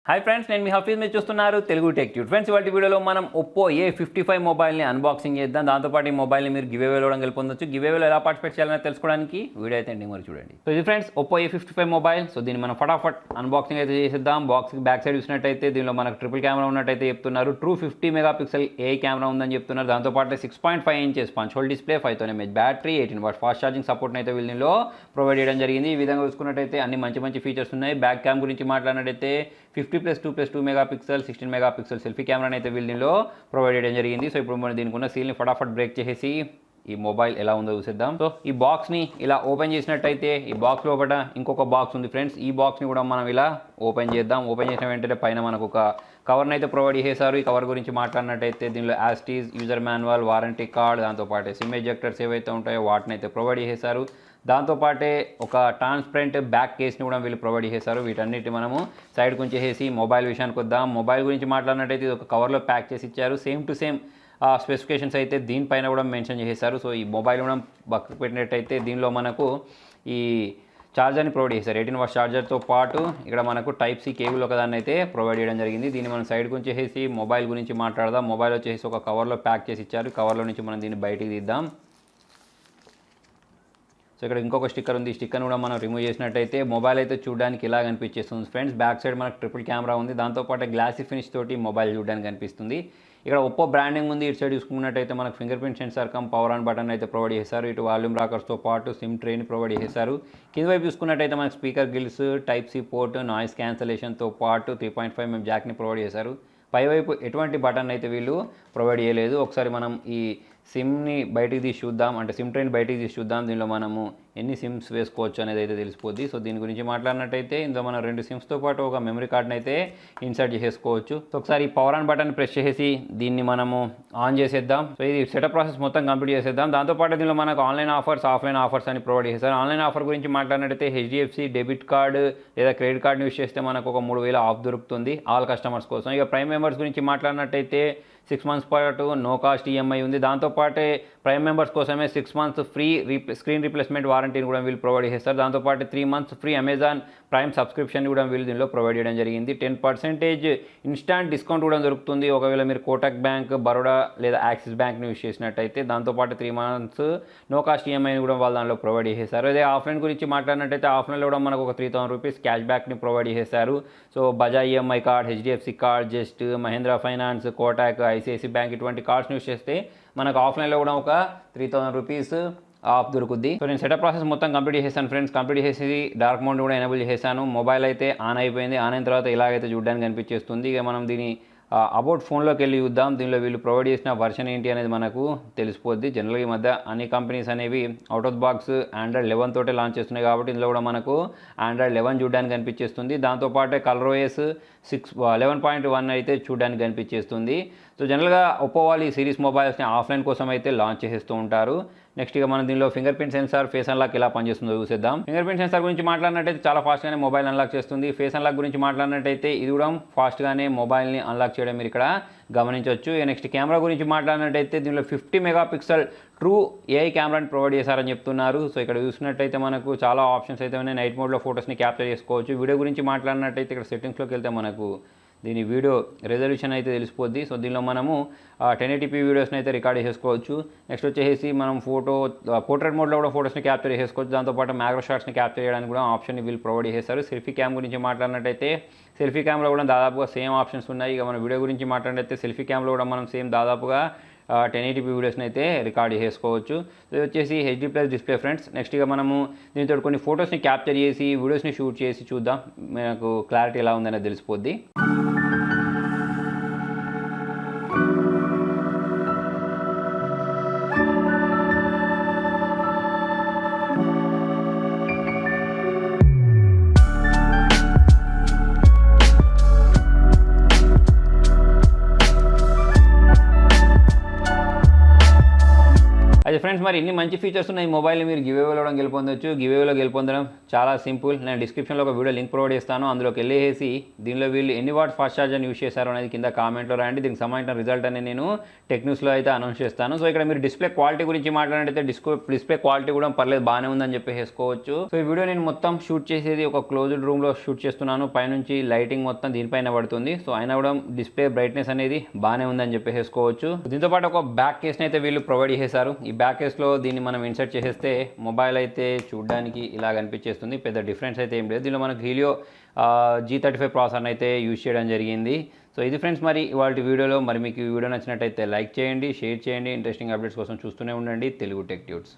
Hi friends, నేను మీ హఫీజ్ మీరు చూస్తున్నారు తెలుగు టెక్ ట్యూబ్. ఫ్రెండ్స్, ఇవాళ వీడియోలో మనం OPPO A55 మొబైల్ని అన్బాక్సింగ్ చేద్దాం. దాంతోపాటు ఈ మొబైల్ని మీరు గివ్ అవేలో కూడా గెలుపొందొచ్చు. గివ్ అవేలో ఎలా పార్టిసిపేట్ చేయాలని తెలుసుకోవడానికి వీడియో అయితే ఎండింగ్ వరకు చూడండి. సో ఇది friends OPPO A55 mobile. So దీన్ని మనం ఫటాఫట్ అన్బాక్సింగ్ అయితే చేసేద్దాం. బాక్స్కి బ్యాక్ సైడ్ చూసినట్టయితే దీనిలో మనకు ట్రిపుల్ కెమెరా ఉన్నట్టయితే చెప్తున్నారు. ట్రూ 50 మెగాపిక్సెల్ AI కెమెరా ఉందని చెప్తున్నారు. దాంతోపాటు 6.5 inches punch whole display, 5000 mAh battery, 18 watt fast charging support అయితే వీళ్ళలో ప్రొవైడ్ చేయడం జరిగింది. ఈ విధంగా చూసుకున్నట్టయితే అన్ని మంచి ఫీచర్స్ ఉన్నాయి. బ్యాక్ క్యామ్ గురించి మాట్లాడినట్టయితే 50+2+2 మెగాపిక్సెల్ 16 మెగాపిక్సెల్ సెల్ఫీ కెమెరాని అయితే వీళ్ళలో ప్రొవైడ్ చేయడం జరిగింది. సో ఇప్పుడు మనం దీనికి ఉన్న సీల్ని ఫటాఫట్ బ్రేక్ చేసేసి ఈ మొబైల్ ఎలా ఉందో చూసేద్దాం. సో ఈ బాక్స్ని ఇలా ఓపెన్ చేసినట్టయితే ఈ బాక్స్ లోపల ఇంకొక బాక్స్ ఉంది ఫ్రెండ్స్. ఈ బాక్స్ని కూడా మనం ఇలా ఓపెన్ చేద్దాం. ఓపెన్ చేసిన వెంటనే పైన మనకు ఒక కవర్ని అయితే ప్రొవైడ్ చేశారు. ఈ కవర్ గురించి మాట్లాడినట్టయితే దీనిలో యాస్టీస్, యూజర్ మాన్యువల్, వారంటీ కార్డ్, దాంతోపాటు సిమ్ ఎజెక్టర్స్ ఏవైతే ఉంటాయో వాటిని అయితే ప్రొవైడ్ చేశారు. దాంతోపాటే ఒక ట్రాన్స్పరెంట్ బ్యాక్ కేస్ని కూడా వీళ్ళు ప్రొవైడ్ చేశారు. వీటన్నిటి మనము సైడ్ కొంచెం మొబైల్ విషయానికి వద్దాం. మొబైల్ గురించి మాట్లాడినట్టయితే ఇది ఒక కవర్లో ప్యాక్ చేసి ఇచ్చారు. సేమ్ టు సేమ్ స్పెసిఫికేషన్స్ అయితే దీనిపైన కూడా మెన్షన్ చేశారు. సో ఈ మొబైల్ కూడా పక్కకు పెట్టినట్టయితే దీనిలో మనకు ఈ చార్జర్ని ప్రొవైడ్ చేశారు. 18 వాట్ ఛార్జర్తో పాటు ఇక్కడ మనకు Type-C కేబుల్ ఒకదాన్ని అయితే ప్రొవైడ్ చేయడం జరిగింది. దీన్ని మనం సైడ్ కొంచెం మొబైల్ గురించి మాట్లాడదాం. మొబైల్ వచ్చేసి ఒక కవర్లో ప్యాక్ చేసి ఇచ్చారు. కవర్లో నుంచి మనం దీన్ని బయటికి తీద్దాం. సో ఇక్కడ ఇంకొక స్టిక్కర్ ఉంది. ఈ స్టిక్కర్ని కూడా మనం రిమూవ్ చేసినట్టయితే మొబైల్ అయితే చూడడానికి ఇలా కనిపించేస్తుంది ఫ్రెండ్స్. బ్యాక్ సైడ్ మనకు ట్రిపుల్ కెమెరా ఉంది. దాంతోపాటు గ్లాసీ ఫినిష్ తోటి మొబైల్ చూడడానికి కనిపిస్తుంది. ఇక్కడ OPPO బ్రాండింగ్ ఉంది. ఇటు సైడ్ చూసుకున్నట్టయితే మనకు finger print censor power on button అయితే ప్రొవైడ్ చేశారు. ఇటు వాల్యూమ్ రాకర్స్తో పాటు సిమ్ ట్రేని ప్రొవైడ్ చేశారు. కింద వైపు చూసుకున్నట్టయితే మనకు speaker grills, Type-C port, noise క్యాన్సలేషన్తో పాటు 3.5 mm జాక్ని ప్రొవైడ్ చేశారు. పైవైపు ఎటువంటి బటన్ అయితే వీళ్ళు ప్రొవైడ్ చేయలేదు. ఒకసారి మనం ఈ సిమ్ని బయటికి తీసి చూద్దాం, అంటే సిమ్ ట్రైన్ బయటికి తీసి చూద్దాం. దీనిలో మనము ఎన్ని సిమ్స్ వేసుకోవచ్చు అనేది అయితే తెలిసిపోద్ది. సో దీని గురించి మాట్లాడినట్టయితే ఇందులో మనం 2 సిమ్స్తో పాటు ఒక మెమరీ కార్డ్ని అయితే ఇన్సర్ట్ చేసుకోవచ్చు. సో ఒకసారి ఈ పవర్ ఆన్ బటన్ ప్రెస్ చేసి దీన్ని మనము ఆన్ చేసేద్దాం. సో ఇది సెటప్ ప్రాసెస్ మొత్తం కంప్లీట్ చేసేద్దాం. దాంతోపాటు దీనిలో మనకు ఆన్లైన్ ఆఫర్స్, ఆఫ్లైన్ ఆఫర్స్ అని ప్రొవైడ్ చేశారు. ఆన్లైన్ ఆఫర్ గురించి మాట్లాడినట్టయితే HDFC డెబిట్ కార్డు లేదా క్రెడిట్ కార్డుని యూస్ చేస్తే మనకు ఒక 3000 ఆఫ్ దొరుకుతుంది ఆల్ కస్టమర్స్ కోసం. ఇక ప్రైమ్ మెంబర్స్ గురించి మాట్లాడినట్టయితే 6 months పాటు నో కాస్ట్ EMI ఉంది. దాంతోపాటే ప్రైమ్ మెంబర్స్ కోసమే 6 months ఫ్రీ స్క్రీన్ రీప్లేస్మెంట్ వారంటీని కూడా వీళ్ళు ప్రొవైడ్ చేస్తారు. దాంతోపాటు 3 months free Amazon prime subscription కూడా వీళ్ళు దీనిలో ప్రొవైడ్ చేయడం జరిగింది. 10% ఇన్స్టాంట్ డిస్కౌంట్ కూడా దొరుకుతుంది ఒకవేళ మీరు కోటక్ బ్యాంక్, బరోడా లేదా యాక్సిస్ బ్యాంక్ని యూస్ చేసినట్టయితే. దాంతోపాటు 3 months నో కాస్ట్ EMIని కూడా వాళ్ళు దానిలో ప్రొవైడ్ చేశారు. అదే ఆఫ్లైన్ గురించి మాట్లాడినట్టయితే ఆఫ్లైన్లో కూడా మనకు ఒక 3000 రూపీస్ క్యాష్ బ్యాక్ని ప్రొవైడ్ చేశారు. So Bajaj EMI card, HDFC card, just, Mahendra finance, Kotak, ICICI bank ఇటువంటి కార్డ్స్ని యూస్ చేస్తే మనకు ఆఫ్లైన్లో కూడా ఒక 3000 రూపీస్ ఆఫ్ దొరుకుద్ది. సో నేను సెటప్ ప్రాసెస్ మొత్తం కంప్లీట్ చేశాను ఫ్రెండ్స్. కంప్లీట్ చేసి డార్క్ మోడ్ కూడా ఎనేబుల్ చేశాను. మొబైల్ అయితే ఆన్ అయిపోయింది. ఆన్ అయిన తర్వాత ఇలాగైతే చూడడానికి కనిపించేస్తుంది. ఇక మనం దీని అబౌట్ ఫోన్లోకి వెళ్ళి చూద్దాం. దీనిలో వీళ్ళు ప్రొవైడ్ చేసిన వర్షన్ ఏంటి అనేది మనకు తెలిసిపోద్ది. జనరల్గా ఈ మధ్య అన్ని కంపెనీస్ అనేవి అవుట్ ఆఫ్ బాక్స్ Android 11 తోటే లాంచ్ చేస్తున్నాయి కాబట్టి ఇందులో కూడా మనకు Android 11 చూడడానికి కనిపించేస్తుంది. దాంతోపాటు ColorOS 11.1 అయితే చూడడానికి కనిపించేస్తుంది. సో జనరల్గా OPPO వాళ్ళు ఈ సిరీస్ మొబైల్స్ని ఆఫ్లైన్ కోసం అయితే లాంచ్ చేస్తూ ఉంటారు. నెక్స్ట్ ఇక మనం దీనిలో finger print censor, face unlock ఎలా పనిచేస్తుందో చూసేద్దాం. ఫింగర్ ప్రింట్ సెన్సార్ గురించి మాట్లాడినట్టయితే చాలా ఫాస్ట్గానే మొబైల్ అన్లాక్ చేస్తుంది. ఫేస్ అన్లాక్ గురించి మాట్లాడినట్టయితే ఇది కూడా ఫాస్ట్గానే మొబైల్ని అన్లాక్ చేయడం మీరు ఇక్కడ గమనించవచ్చు. నెక్స్ట్ కెమెరా గురించి మాట్లాడినట్టయితే దీనిలో 50 మెగాపిక్సెల్ ట్రూ AI కెమెరాని ప్రొవైడ్ చేశారని చెప్తున్నారు. సో ఇక్కడ చూసినట్టయితే మనకు చాలా ఆప్షన్స్ అయితే ఉన్నాయి. నైట్ మోడ్లో ఫొటోస్ని క్యాప్చర్ చేసుకోవచ్చు. వీడియో గురించి మాట్లాడినట్టయితే ఇక్కడ సెట్టింగ్స్లోకి వెళ్తే మనకు దీని వీడియో రెజల్యూషన్ అయితే తెలిసిపోద్ది. సో దీనిలో మనము 1080p వీడియోస్ని అయితే రికార్డ్ చేసుకోవచ్చు. నెక్స్ట్ వచ్చేసి మనం పోర్ట్రేట్ మోడ్లో కూడా ఫోటోస్ని క్యాప్చర్ చేసుకోవచ్చు. దాంతోపాటు మ్యాక్రో షాట్స్ని క్యాప్చర్ చేయడానికి కూడా ఆప్షన్ని వీళ్ళు ప్రొవైడ్ చేశారు. సెల్ఫీ క్యామ్ గురించి మాట్లాడినట్టయితే సెల్ఫీ క్యామ్లో కూడా దాదాపుగా సేమ్ ఆప్షన్స్ ఉన్నాయి. ఇక మన వీడియో గురించి మాట్లాడితే సెల్ఫీ క్యామ్లో కూడా మనం సేమ్ దాదాపుగా 1080p వీడియోస్ని అయితే రికార్డ్ చేసుకోవచ్చు. ఇది వచ్చేసి HD+ డిస్ప్లే ఫ్రెండ్స్. నెక్స్ట్ ఇక మనము దీంతో కొన్ని ఫొటోస్ని క్యాప్చర్ చేసి వీడియోస్ని షూట్ చేసి చూద్దాం. మనకు క్లారిటీ ఎలా ఉందనేది తెలిసిపోద్ది. అయితే ఫ్రెండ్స్ మరి ఇన్ని మంచి ఫీచర్స్ ఉన్న ఈ మొబైల్ని మీరు గివేవేలో గెలుపొందొచ్చు. గివేవేలో గెలుపొందడం చాలా సింపుల్. నేను డిస్క్రిప్షన్లో ఒక వీడియో లింక్ ప్రొవైడ్ చేస్తాను. అందులోకి వెళ్ళేసి దీనిలో వీళ్ళు ఎన్ని వాట్ ఫాస్ట్ ఛార్జర్ని యూస్ చేశారు అనేది కింద కామెంట్లో రాయండి. దీనికి సంబంధించిన రిజల్ట్ అని నేను టెక్ న్యూస్లో అయితే అనౌన్స్ చేస్తాను. సో ఇక్కడ మీరు డిస్ప్లే క్వాలిటీ గురించి మాట్లాడితే డిస్ప్లే క్వాలిటీ కూడా పర్లేదు బాగానే ఉందని చెప్పేసుకోవచ్చు. సో ఈ వీడియో నేను మొత్తం షూట్ చేసేది ఒక క్లోజ్డ్ రూమ్లో షూట్ చేస్తున్నాను. పైనుంచి లైటింగ్ మొత్తం దీనిపైన పడుతుంది. సో అయినా కూడా డిస్ప్లే బ్రైట్నెస్ అనేది బాగానే ఉందని చెప్పేసుకోవచ్చు. దీంతో పాటు ఒక బ్యాక్ కేస్ని అయితే వీళ్ళు ప్రొవైడ్ చేశారు. ఈ బ్యాక్ కేస్లో దీన్ని మనం ఇన్సర్ట్ చేసేస్తే మొబైల్ అయితే చూడడానికి ఇలా కనిపించేస్తుంది. పెద్ద డిఫరెన్స్ అయితే ఏం లేదు. దీనిలో మనకు హీలియో G35 ప్రాసెసర్ని అయితే యూజ్ చేయడం జరిగింది. సో ఇది ఫ్రెండ్స్ మరి ఇవాళ వీడియోలో. మరి మీకు ఈ వీడియో నచ్చినట్టయితే లైక్ చేయండి, షేర్ చేయండి. ఇంట్రెస్టింగ్ అప్డేట్స్ కోసం చూస్తూనే ఉండండి తెలుగు టెక్ ట్యూట్స్.